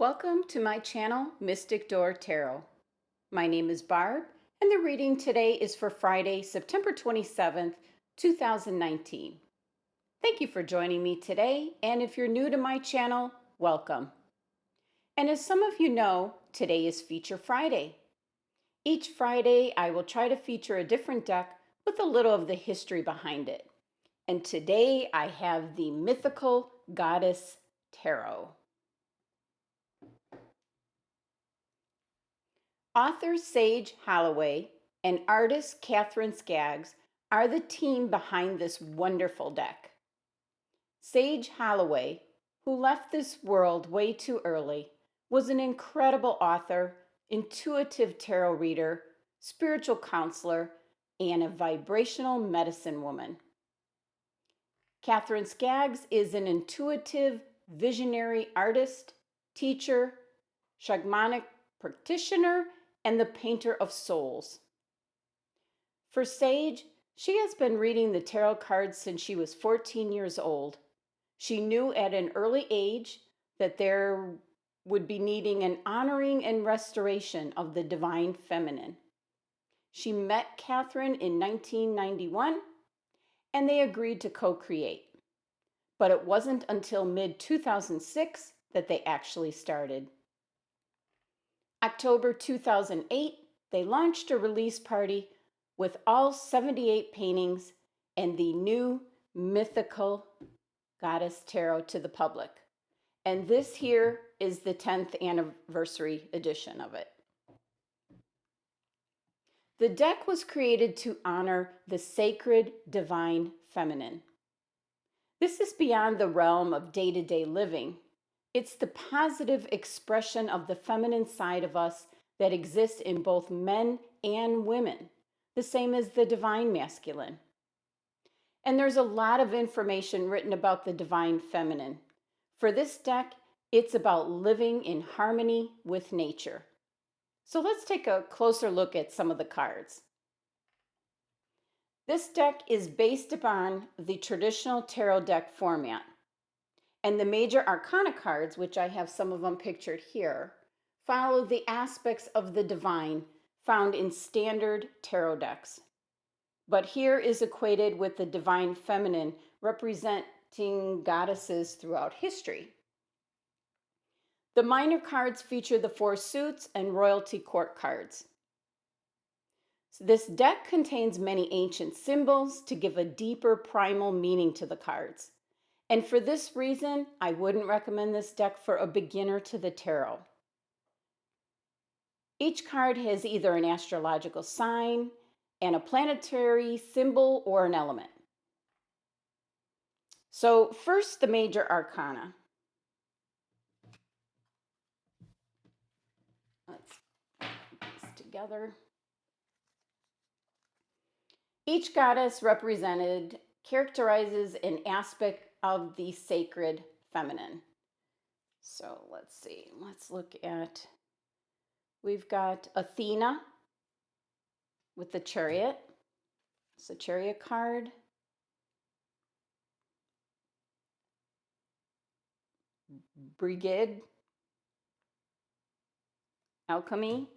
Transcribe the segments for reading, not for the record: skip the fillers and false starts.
Welcome to my channel, Mystic Door Tarot. My name is Barb, and the reading today is for Friday, September 27th, 2019. Thank you for joining me today, and if you're new to my channel, welcome. And as some of you know, today is Feature Friday. Each Friday, I will try to feature a different deck with a little of the history behind it. And today, I have the Mythical Goddess Tarot. Author Sage Holloway and artist Katherine Skaggs are the team behind this wonderful deck. Sage Holloway, who left this world way too early, was an incredible author, intuitive tarot reader, spiritual counselor, and a vibrational medicine woman. Katherine Skaggs is an intuitive, visionary artist, teacher, shamanic practitioner, and the painter of souls. For Sage, she has been reading the tarot cards since she was 14 years old. She knew at an early age that there would be needing an honoring and restoration of the divine feminine. She met Katherine in 1991, and they agreed to co-create. But it wasn't until mid-2006 that they actually started. October 2008, they launched a release party with all 78 paintings and the new Mythical Goddess Tarot to the public. And this here is the 10th anniversary edition of it. The deck was created to honor the sacred divine feminine. This is beyond the realm of day-to-day living. It's the positive expression of the feminine side of us that exists in both men and women, the same as the divine masculine. And there's a lot of information written about the divine feminine. For this deck, it's about living in harmony with nature. So let's take a closer look at some of the cards. This deck is based upon the traditional tarot deck format. And the major arcana cards, which I have some of them pictured here, follow the aspects of the divine found in standard tarot decks. But here is equated with the divine feminine, representing goddesses throughout history. The minor cards feature the four suits and royalty court cards. So this deck contains many ancient symbols to give a deeper primal meaning to the cards. And for this reason, I wouldn't recommend this deck for a beginner to the tarot. Each card has either an astrological sign and a planetary symbol or an element. So first, the major arcana. Let's put this together. Each goddess represented characterizes an aspect of the sacred feminine. So let's see, let's look at, we've got Athena with the chariot. It's a chariot card. Brigid, alchemy.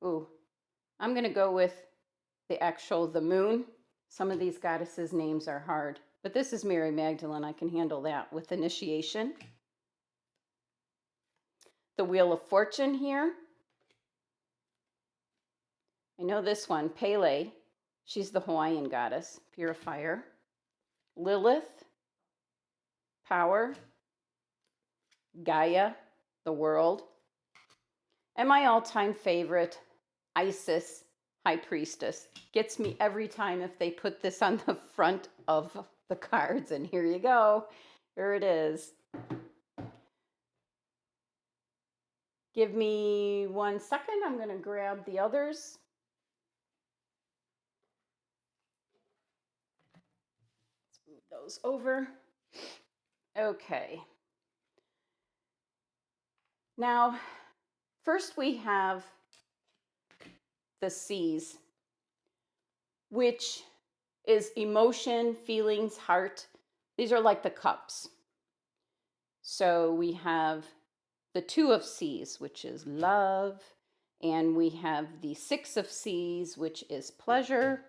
Ooh, I'm going to go with the moon. Some of these goddesses' names are hard, but this is Mary Magdalene. I can handle that with initiation. The Wheel of Fortune here. I know this one, Pele. She's the Hawaiian goddess, purifier. Lilith, power. Gaia, the world. And my all-time favorite, Isis, High Priestess. Gets me every time if they put this on the front of the cards. And here you go. Here it is. Give me 1 second. I'm going to grab the others. Let's move those over. Okay. Now, first we have the C's, which is emotion, feelings, heart. These are like the cups. So we have the 2 of C's, which is love, and we have the 6 of C's, which is pleasure,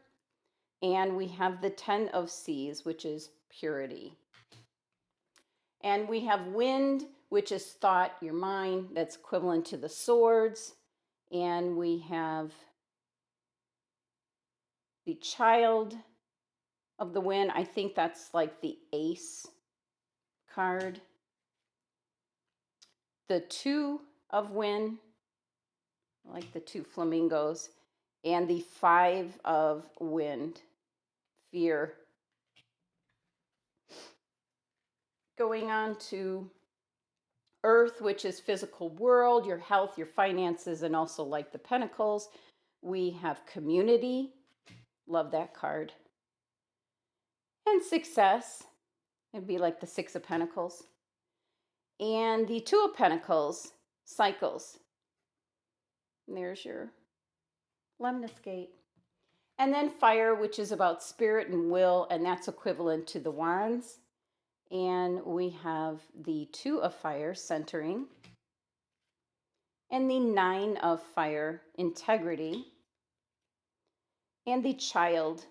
and we have the 10 of C's, which is purity. And we have wind, which is thought, your mind, that's equivalent to the swords. And we have the child of the wind. I think that's like the ace card. The 2 of wind, like the 2 flamingos, and the 5 of wind, fear. Going on to earth, which is physical world, your health, your finances, and also like the pentacles. We have community, love that card. And success, it'd be like the 6 of pentacles. And the 2 of pentacles, cycles. And there's your lemniscate. And then fire, which is about spirit and will, and that's equivalent to the wands. And we have the 2 of fire, centering. And the 9 of fire, integrity. And the child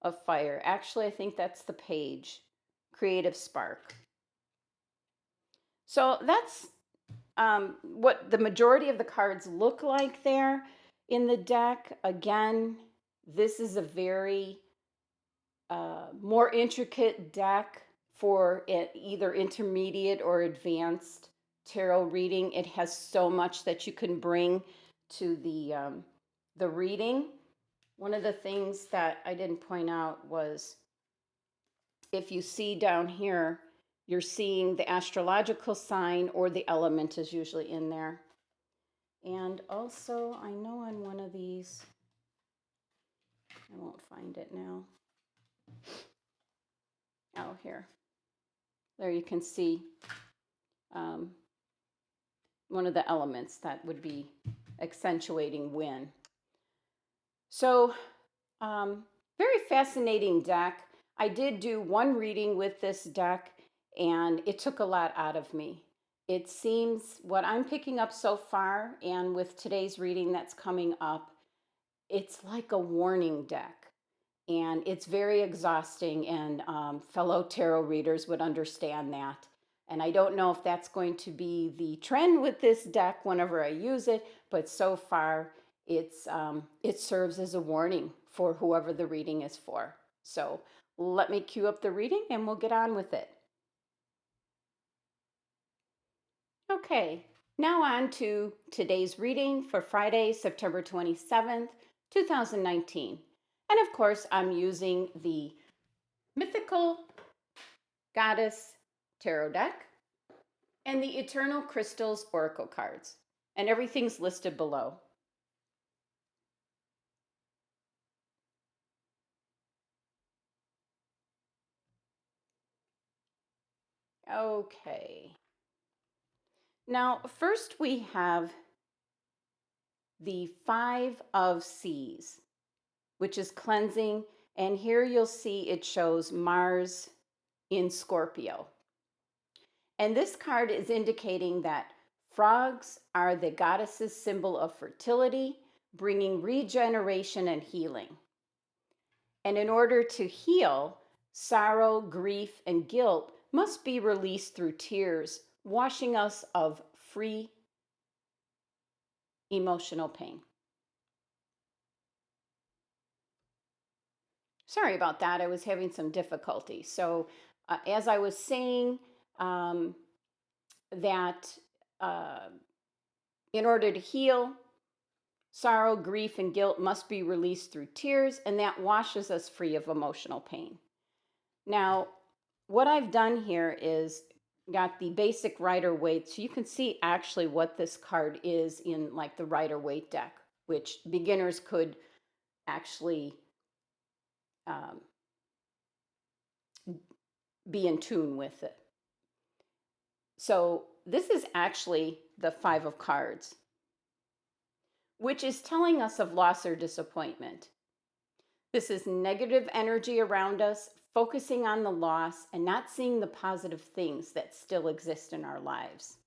of fire. Actually, I think that's the page, creative spark. So that's what the majority of the cards look like there in the deck. Again, this is a very more intricate deck for either intermediate or advanced tarot reading. It has so much that you can bring to the reading. One of the things that I didn't point out was, if you see down here, you're seeing the astrological sign, or the element is usually in there. And also, I know on one of these, I won't find it now. Oh, here. There you can see one of the elements that would be accentuating wind. So, very fascinating deck. I did do one reading with this deck, and it took a lot out of me. It seems what I'm picking up so far, and with today's reading that's coming up, it's like a warning deck. And it's very exhausting, and fellow tarot readers would understand that. And I don't know if that's going to be the trend with this deck whenever I use it, but so far it serves as a warning for whoever the reading is for. So let me cue up the reading and we'll get on with it. Okay, now on to today's reading for Friday, September 27th, 2019. And of course, I'm using the Mythical Goddess Tarot deck and the Eternal Crystals Oracle cards. And everything's listed below. Okay. Now, first we have the 5 of C's, which is cleansing. And here you'll see it shows Mars in Scorpio. And this card is indicating that frogs are the goddess's symbol of fertility, bringing regeneration and healing. And in order to heal, sorrow, grief, and guilt must be released through tears, washing us of free emotional pain. Sorry about that. I was having some difficulty. So as I was saying, that in order to heal, sorrow, grief, and guilt must be released through tears, and that washes us free of emotional pain. Now, what I've done here is got the basic Rider-Waite, so you can see actually what this card is in like the Rider-Waite deck, which beginners could actually be in tune with it. So this is actually the 5 of cards, which is telling us of loss or disappointment. This is negative energy around us, focusing on the loss and not seeing the positive things that still exist in our lives.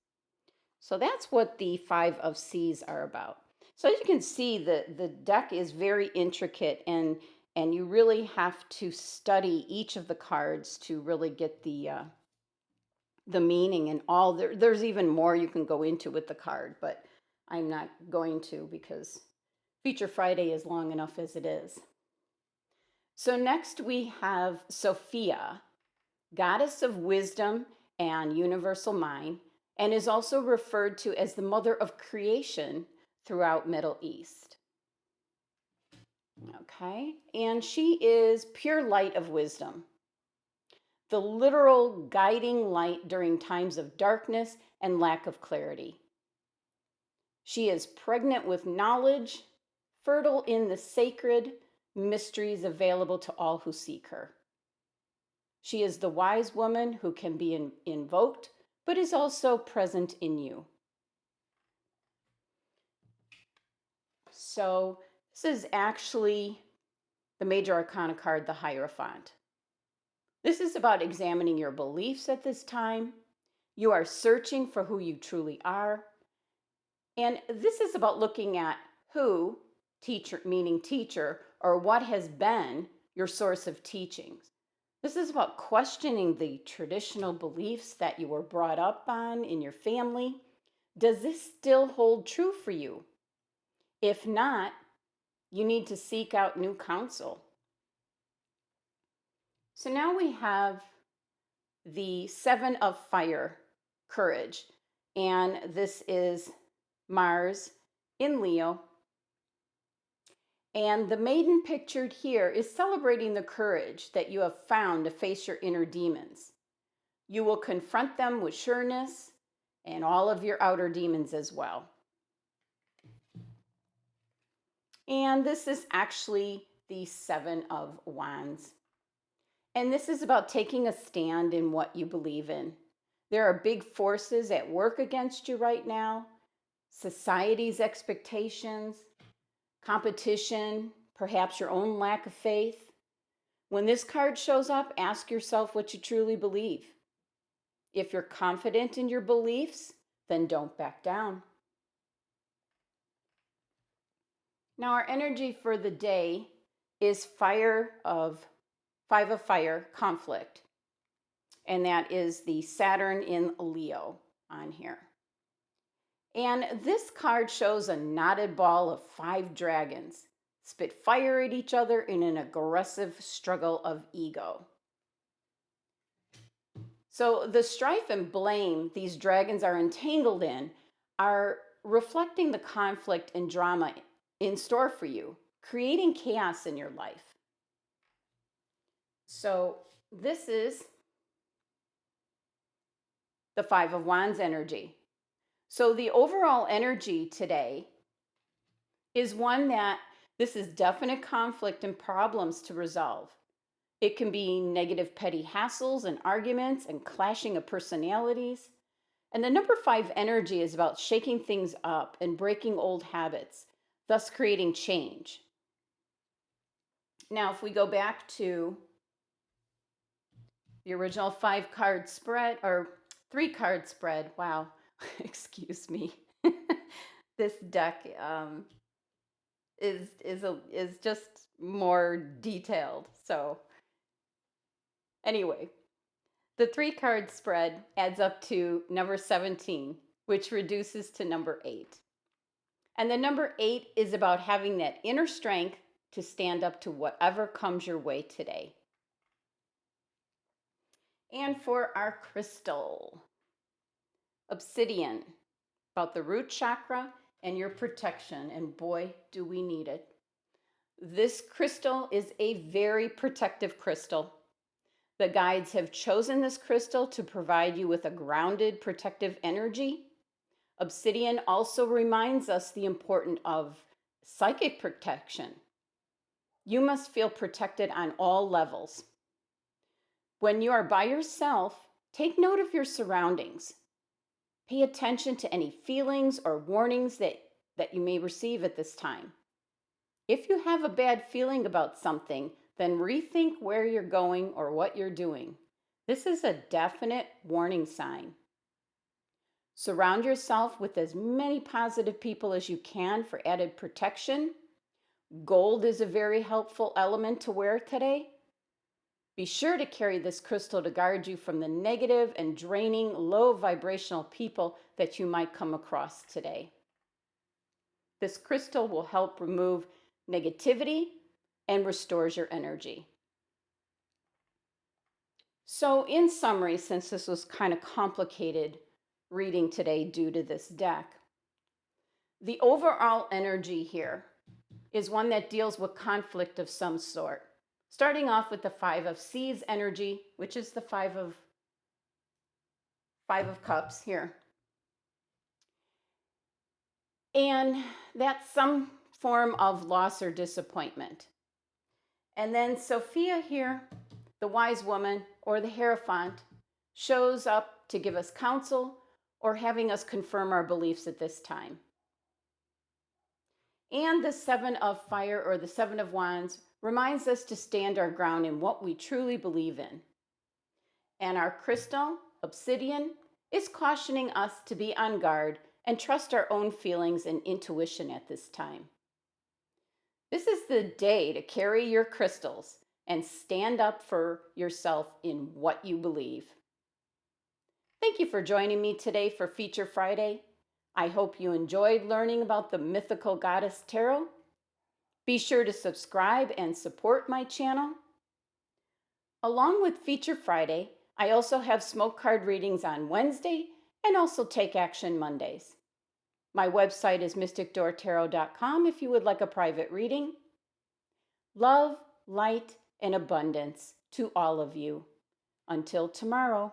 So that's what the Five of Seas are about. So as you can see, the deck is very intricate, and you really have to study each of the cards to really get the meaning and all. There's even more you can go into with the card, but I'm not going to because Feature Friday is long enough as it is. So next we have Sophia, goddess of wisdom and universal mind, and is also referred to as the mother of creation throughout Middle East. Okay, and she is pure light of wisdom, the literal guiding light during times of darkness and lack of clarity. She is pregnant with knowledge, fertile in the sacred mysteries available to all who seek her. She is the wise woman who can be invoked, but is also present in you. So this is actually the major arcana card, the Hierophant. This is about examining your beliefs at this time. You are searching for who you truly are. And this is about looking at who, teacher, meaning teacher, or what has been your source of teachings. This is about questioning the traditional beliefs that you were brought up on in your family. Does this still hold true for you? If not, you need to seek out new counsel. So now we have the Seven of Fire, courage, and this is Mars in Leo. And the maiden pictured here is celebrating the courage that you have found to face your inner demons. You will confront them with sureness and all of your outer demons as well. And this is actually the Seven of Wands. And this is about taking a stand in what you believe in. There are big forces at work against you right now. Society's expectations, competition, perhaps your own lack of faith. When this card shows up, ask yourself what you truly believe. If you're confident in your beliefs, then don't back down. Now our energy for the day is Five of Fire, conflict. And that is the Saturn in Leo on here. And this card shows a knotted ball of 5 dragons spit fire at each other in an aggressive struggle of ego. So the strife and blame these dragons are entangled in are reflecting the conflict and drama in store for you, creating chaos in your life. So this is the Five of Wands energy. So the overall energy today is one that this is definite conflict and problems to resolve. It can be negative petty hassles and arguments and clashing of personalities. And the number 5 energy is about shaking things up and breaking old habits, thus creating change. Now, if we go back to the original 5-card spread, or 3-card spread, wow, excuse me. This deck is just more detailed. So anyway, the 3-card spread adds up to number 17, which reduces to number 8. And the number 8 is about having that inner strength to stand up to whatever comes your way today. And for our crystal, obsidian, about the root chakra and your protection, and boy, do we need it. This crystal is a very protective crystal. The guides have chosen this crystal to provide you with a grounded, protective energy. Obsidian also reminds us the importance of psychic protection. You must feel protected on all levels. When you are by yourself, take note of your surroundings. Pay attention to any feelings or warnings that you may receive at this time. If you have a bad feeling about something, then rethink where you're going or what you're doing. This is a definite warning sign. Surround yourself with as many positive people as you can for added protection. Gold is a very helpful element to wear today. Be sure to carry this crystal to guard you from the negative and draining low vibrational people that you might come across today. This crystal will help remove negativity and restores your energy. So in summary, since this was kind of complicated reading today due to this deck, the overall energy here is one that deals with conflict of some sort. Starting off with the Five of Seas energy, which is the Five of Cups here. And that's some form of loss or disappointment. And then Sophia here, the wise woman or the Hierophant, shows up to give us counsel or having us confirm our beliefs at this time. And the Seven of Fire or the Seven of Wands reminds us to stand our ground in what we truly believe in. And our crystal, obsidian, is cautioning us to be on guard and trust our own feelings and intuition at this time. This is the day to carry your crystals and stand up for yourself in what you believe. Thank you for joining me today for Feature Friday. I hope you enjoyed learning about the Mythical Goddess Tarot. Be sure to subscribe and support my channel. Along with Feature Friday, I also have smoke card readings on Wednesday and also Take Action Mondays. My website is mysticdoortarot.com if you would like a private reading. Love, light, and abundance to all of you. Until tomorrow.